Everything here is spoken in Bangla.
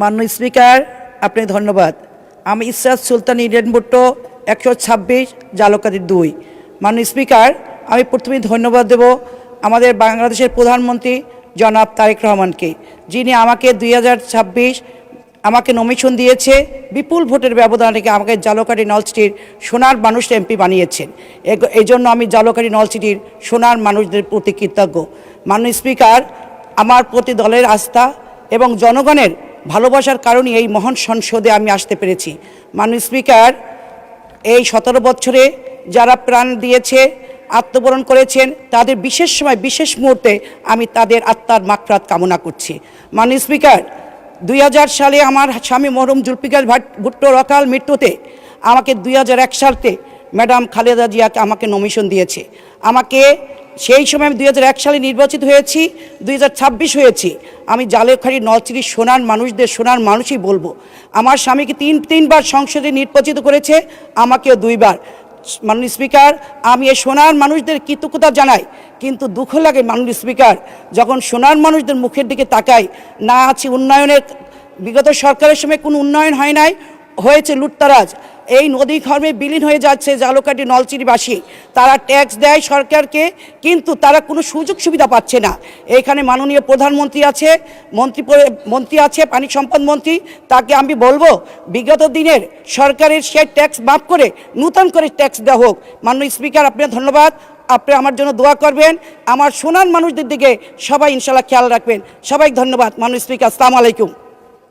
মাননীয় স্পিকার, আপনি ধন্যবাদ। আমি ইসরাত সুলতান ইডেন ভুট্টো 126 জালকাঠি 2। মাননীয় স্পিকার, আমি প্রথমেই ধন্যবাদ দেব আমাদের বাংলাদেশের প্রধানমন্ত্রী জনাব তারেক রহমানকে, যিনি আমাকে 2026 আমাকে নমিনেশন দিয়েছে, বিপুল ভোটের ব্যবধান রেখে আমাকে জালকাঠি নলছিটির সোনার মানুষ এমপি বানিয়েছেন। এই জন্য আমি জালকাঠি নলছিটির সোনার মানুষদের প্রতি কৃতজ্ঞ। মাননীয় স্পিকার, আমার প্রতি দলের আস্থা এবং জনগণের ভালোবাসার কারণে এই মহান সংসদে আমি আসতে পেরেছি। মাননীয় স্পিকার, এই 17 বছরে যারা প্রাণ দিয়েছে, আত্মবরণ করেছেন, তাদের বিশেষ সময় বিশেষ মুহূর্তে আমি তাদের আত্মার মাগফিরাত কামনা করছি। মাননীয় স্পিকার, 2000 সালে আমার স্বামী মরহুম জুলফিকার ভুট্টোর অকাল মৃত্যুতে আমাকে 2001 সালে ম্যাডাম খালেদা জিয়াকে আমাকে নমিনেশন দিয়েছে। আমাকে সেই সময় আমি 2001 সালে নির্বাচিত হয়েছি, 2026 হয়েছি। আমি জালকাঠি নলছিটির সোনার মানুষদের সোনার মানুষই বলবো। আমার স্বামীকে তিনবার সংসদে নির্বাচিত করেছে, আমাকেও 2 বার। মাননীয় স্পিকার, আমি এই সোনার মানুষদের কৃতজ্ঞতা জানাই, কিন্তু দুঃখ লাগে মাননীয় স্পিকার, যখন সোনার মানুষদের মুখের দিকে তাকাই, না আছে উন্নয়নের, বিগত সরকারের সময় কোনো উন্নয়ন হয় নাই, হয়েছে লুটতারাজ। এই নদী খর্মে বিলীন হয়ে যাচ্ছে জালকাঠি নলছিটিবাসী। তারা ট্যাক্স দেয় সরকারকে, কিন্তু তারা কোনো সুযোগ সুবিধা পাচ্ছে না। এখানে মাননীয় প্রধানমন্ত্রী আছে, মন্ত্রী আছে, পানি সম্পদ মন্ত্রী, তাকে আমি বলবো বিগত দিনের সরকারের সে ট্যাক্স মাফ করে নূতন করে ট্যাক্স দেওয়া হোক। মাননীয় স্পিকার, আপনার ধন্যবাদ। আপনি আমার জন্য দোয়া করবেন, আমার সোনার মানুষদের দিকে সবাই ইনশাল্লাহ খেয়াল রাখবেন। সবাই ধন্যবাদ। মাননীয় স্পিকার, আসসালামু আলাইকুম।